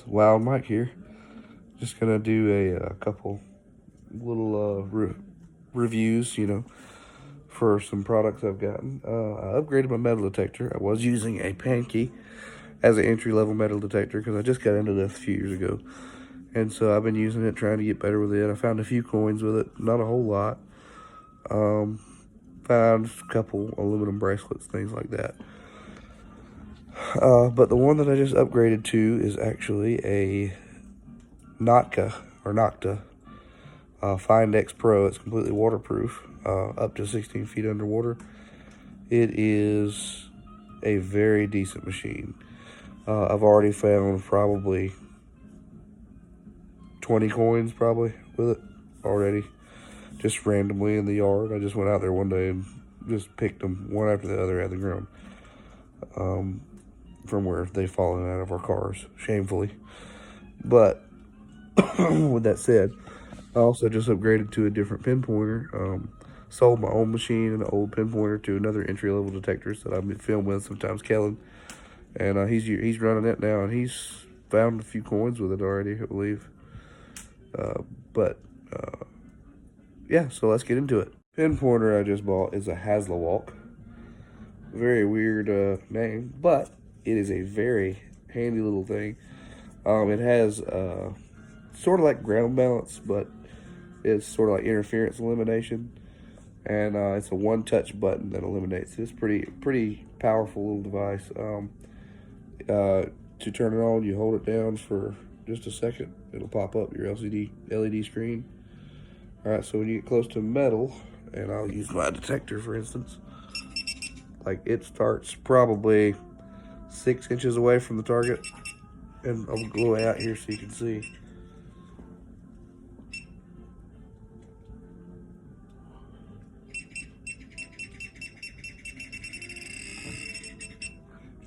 guys, Wild Mike here. Just gonna do a couple little reviews, for some products I've gotten. I upgraded my metal detector. I was using a Pankey as an entry-level metal detector because I just got into this a few years ago. And so I've been using it, trying to get better with it. I found a few coins with it, not a whole lot. Found a couple aluminum bracelets, things like that. But the one that I just upgraded to is actually a NOKTA, or NOKTA, FINDXPRO. It's completely waterproof, up to 16 feet underwater. It is a very decent machine. I've already found probably 20 coins with it already, just randomly in the yard. I just went out there one day and just picked them one after the other out of the ground, from where they've fallen out of our cars, shamefully. But with that said, I also just upgraded to a different pinpointer. Sold my own machine and an old pinpointer to another entry-level detector that I've been filming with, sometimes Kellen. And he's running it now, and he's found a few coins with it already, I believe. Yeah, so let's get into it. Pinpointer I just bought is a HAZLEWOLKE. Very weird name, but it is a very handy little thing. It has sort of like ground balance, but it's sort of like interference elimination, and it's a one-touch button that eliminates. It's pretty powerful little device. To turn it on, you hold it down for just a second. It'll pop up your LED screen. All right, so when you get close to metal, and I'll use my detector for instance, like it starts probably 6 inches away from the target, and I'll go out here so you can see.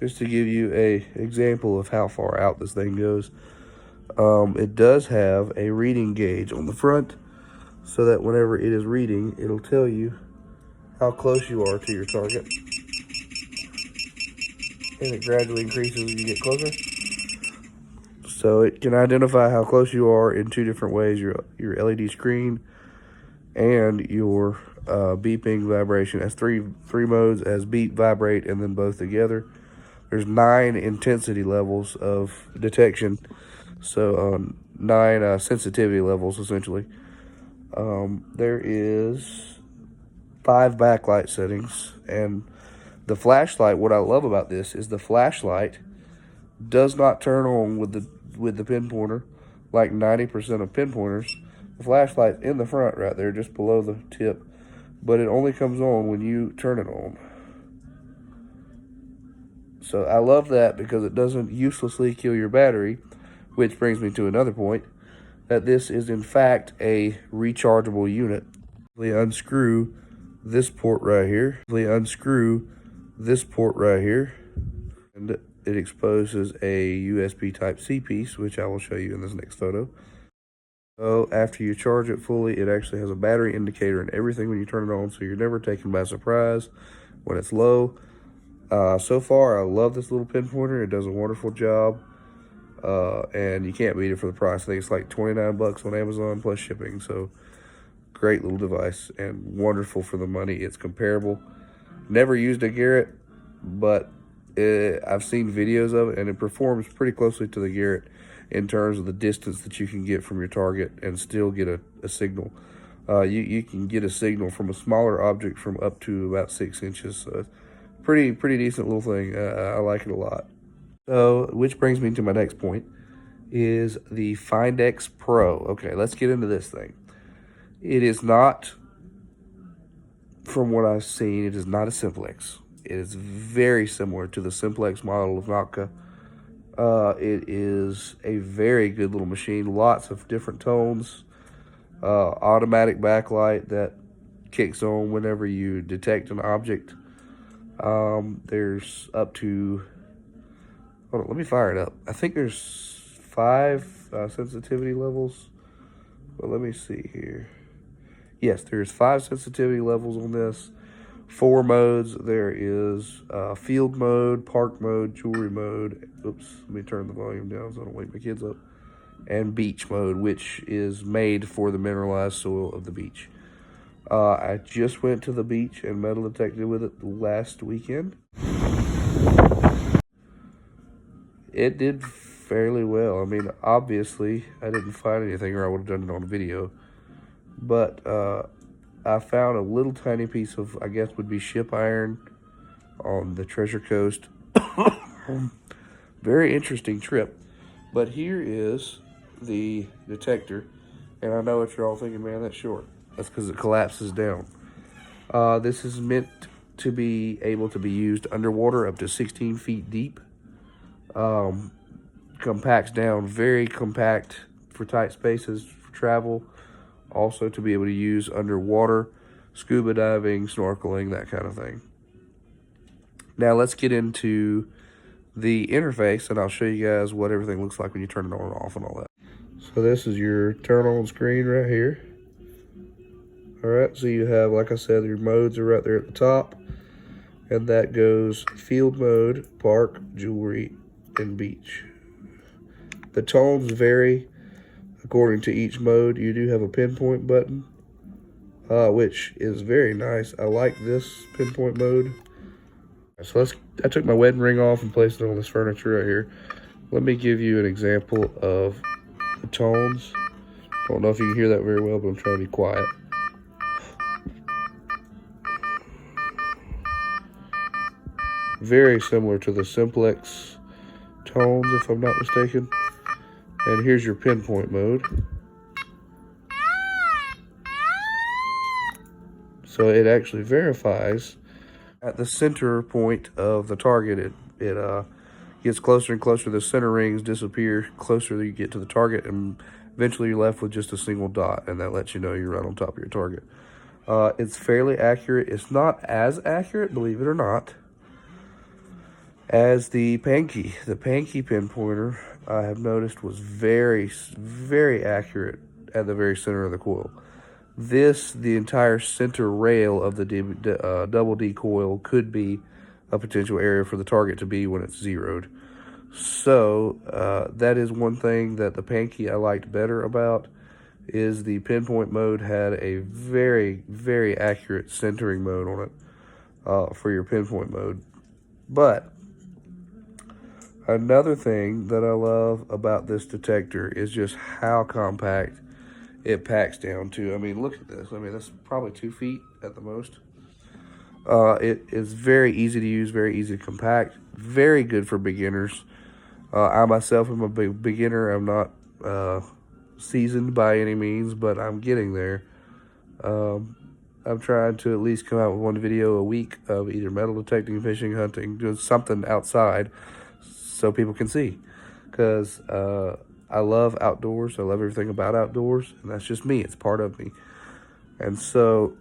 Just to give you a example of how far out this thing goes, it does have a reading gauge on the front, so that whenever it is reading, it'll tell you how close you are to your target, and it gradually increases as you get closer. So it can identify how close you are in two different ways: your LED screen and your beeping vibration. As three modes, as beep, vibrate, and then both together. There's 9 intensity levels of detection, so 9 sensitivity levels essentially. There is 5 backlight settings, and the flashlight. What I love about this is the flashlight does not turn on with the pinpointer, like 90% of pinpointers. The flashlight's in the front right there, just below the tip, but it only comes on when you turn it on. So I love that because it doesn't uselessly kill your battery, which brings me to another point, that this is in fact a rechargeable unit. We unscrew this port right here. And it exposes a USB Type-C piece, which I will show you in this next photo. So after you charge it fully, it actually has a battery indicator and everything when you turn it on, so you're never taken by surprise when it's low. So far, I love this little pinpointer. It does a wonderful job, and you can't beat it for the price. I think it's like 29 bucks on Amazon plus shipping. So great little device and wonderful for the money. It's comparable. Never used a Garrett, but I've seen videos of it, and it performs pretty closely to the Garrett in terms of the distance that you can get from your target and still get a signal. You can get a signal from a smaller object from up to about 6 inches. So pretty decent little thing. I like it a lot. So, which brings me to my next point, is the FINDXPRO. Okay, let's get into this thing. It is not, from what I've seen, it is not a Simplex. It is very similar to the Simplex model of NOKTA. It is a very good little machine. Lots of different tones. Automatic backlight that kicks on whenever you detect an object. There's up to, hold on, let me fire it up. I think there's 5 sensitivity levels, but let me see here. Yes, there's 5 sensitivity levels on this, 4 modes. There is field mode, park mode, jewelry mode. Oops, let me turn the volume down so I don't wake my kids up. And beach mode, which is made for the mineralized soil of the beach. I just went to the beach and metal detected with it last weekend. It did fairly well. I mean, obviously, I didn't find anything or I would have done it on a video. But I found a little tiny piece of, I guess would be ship iron on the Treasure Coast. Very interesting trip. But here is the detector. And I know what you're all thinking, man, that's short. That's because it collapses down. This is meant to be able to be used underwater up to 16 feet deep. Compacts down, very compact for tight spaces, for travel. Also to be able to use underwater, scuba diving, snorkeling, that kind of thing. Now let's get into the interface and I'll show you guys what everything looks like when you turn it on and off and all that. So this is your turn on screen right here. Alright, so you have, like I said, your modes are right there at the top. And that goes field mode, park, jewelry, and beach. The tones vary according to each mode. You do have a pinpoint button, which is very nice. I like this pinpoint mode. So I took my wedding ring off and placed it on this furniture right here. Let me give you an example of the tones. I don't know if you can hear that very well, but I'm trying to be quiet. Very similar to the Simplex tones, if I'm not mistaken. And here's your pinpoint mode. So it actually verifies at the center point of the target. It gets closer and closer. The center rings disappear closer you get to the target, and eventually you're left with just a single dot, and that lets you know you're right on top of your target. It's fairly accurate. It's not as accurate, believe it or not, as the Pankey. The Pankey pinpointer, I have noticed, was very, very accurate at the very center of the coil. The entire center rail of the double D coil could be a potential area for the target to be when it's zeroed. So that is one thing that the Pankey I liked better about, is the pinpoint mode had a very, very accurate centering mode on it for your pinpoint mode. But another thing that I love about this detector is just how compact it packs down to. I mean, look at this. I mean, that's probably 2 feet at the most. It is very easy to use, very easy to compact, very good for beginners. I myself am a big beginner. I'm not seasoned by any means, but I'm getting there. I'm trying to at least come out with 1 video a week of either metal detecting, fishing, hunting, doing something outside so people can see. Because I love outdoors. I love everything about outdoors. And that's just me. It's part of me. And so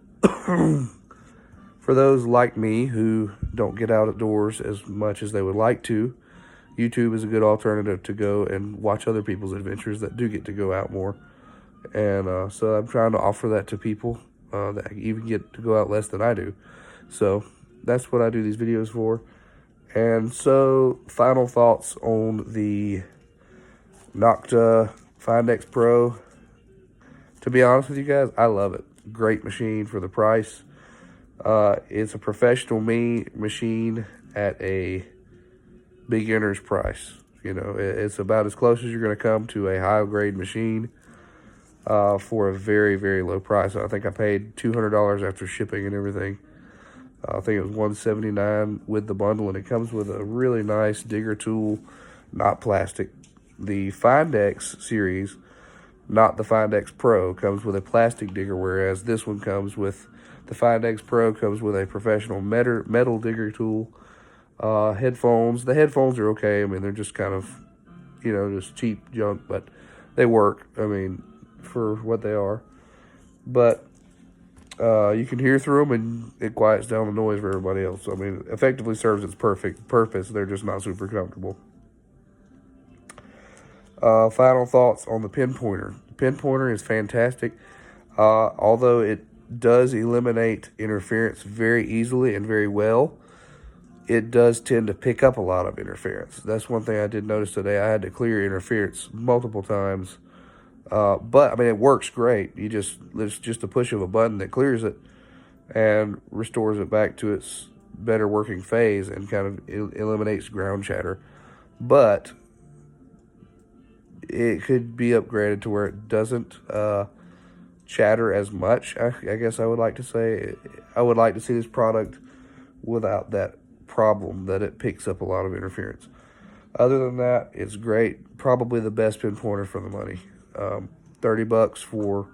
for those like me who don't get outdoors as much as they would like to, YouTube is a good alternative to go and watch other people's adventures that do get to go out more. And so I'm trying to offer that to people that even get to go out less than I do. So that's what I do these videos for. And so, final thoughts on the NOKTA FINDXPRO. To be honest with you guys, I love it. Great machine for the price. It's a professional machine at a beginner's price. You know, it's about as close as you're going to come to a high-grade machine for a very, very low price. I think I paid $200 after shipping and everything. I think it was $179 with the bundle, and it comes with a really nice digger tool, not plastic. The FINDX series, not the FINDXPRO, comes with a plastic digger, whereas this one comes with, the FINDXPRO comes with a professional metal digger tool. Headphones. The headphones are okay. I mean, they're just kind of, you know, just cheap junk, but they work, I mean, for what they are. But you can hear through them, and it quiets down the noise for everybody else. I mean, it effectively serves its perfect purpose. They're just not super comfortable. Final thoughts on the pinpointer. The pinpointer is fantastic. Although it does eliminate interference very easily and very well, it does tend to pick up a lot of interference. That's one thing I did notice today. I had to clear interference multiple times. But I mean, it works great. There's just a push of a button that clears it and restores it back to its better working phase and kind of eliminates ground chatter. But it could be upgraded to where it doesn't chatter as much. I guess I would like to say I would like to see this product without that problem that it picks up a lot of interference. Other than that, it's great. Probably the best pinpointer for the money. $30 for,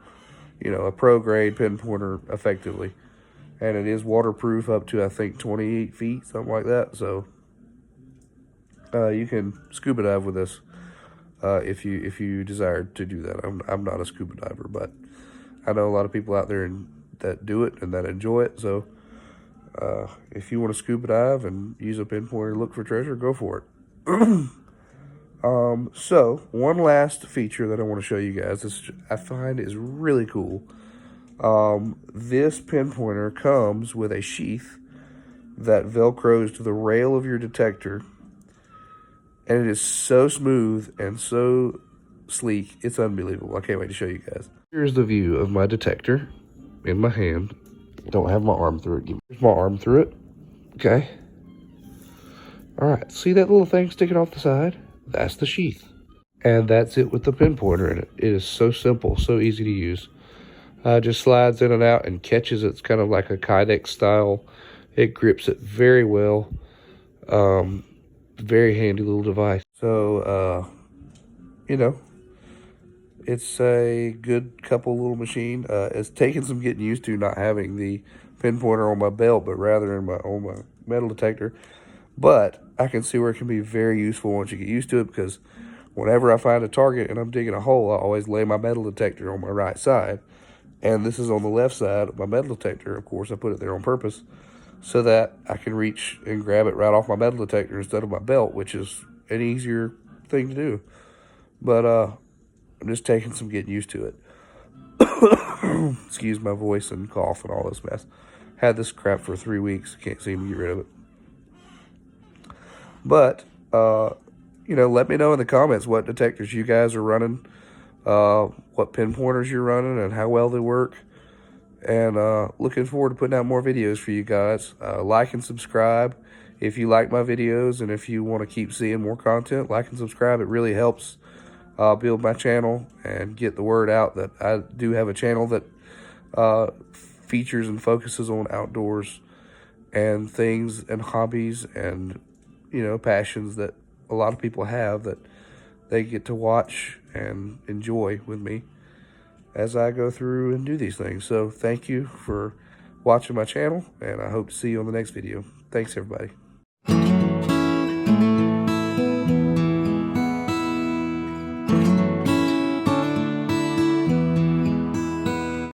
a pro grade pinpointer effectively. And it is waterproof up to, I think, 28 feet, something like that. So you can scuba dive with this if you desire to do that. I'm not a scuba diver, but I know a lot of people out there that do it and that enjoy it. So if you want to scuba dive and use a pinpointer to look for treasure, go for it. So one last feature that I want to show you guys, this I find is really cool. This pinpointer comes with a sheath that velcros to the rail of your detector, and it is so smooth and so sleek. It's unbelievable. I can't wait to show you guys. Here's the view of my detector in my hand. I don't have my arm through it. Here's my arm through it. Okay. All right. See that little thing sticking off the side? That's the sheath. And that's it with the pinpointer in it. It is so simple, so easy to use. Just slides in and out and catches. It's kind of like a kydex style. It grips it very well. Very handy little device. So, it's a good couple little machine. It's taken some getting used to not having the pinpointer on my belt, but rather on my metal detector. But I can see where it can be very useful once you get used to it, because whenever I find a target and I'm digging a hole, I always lay my metal detector on my right side. And this is on the left side of my metal detector. Of course, I put it there on purpose so that I can reach and grab it right off my metal detector instead of my belt, which is an easier thing to do. But I'm just taking some getting used to it. Excuse my voice and cough and all this mess. Had this crap for 3 weeks. Can't seem to get rid of it. But, let me know in the comments what detectors you guys are running, what pinpointers you're running, and how well they work. And looking forward to putting out more videos for you guys. Like and subscribe if you like my videos, and if you want to keep seeing more content, like and subscribe. It really helps build my channel and get the word out that I do have a channel that features and focuses on outdoors and things and hobbies and passions that a lot of people have that they get to watch and enjoy with me as I go through and do these things. So thank you for watching my channel, and I hope to see you on the next video. Thanks, everybody.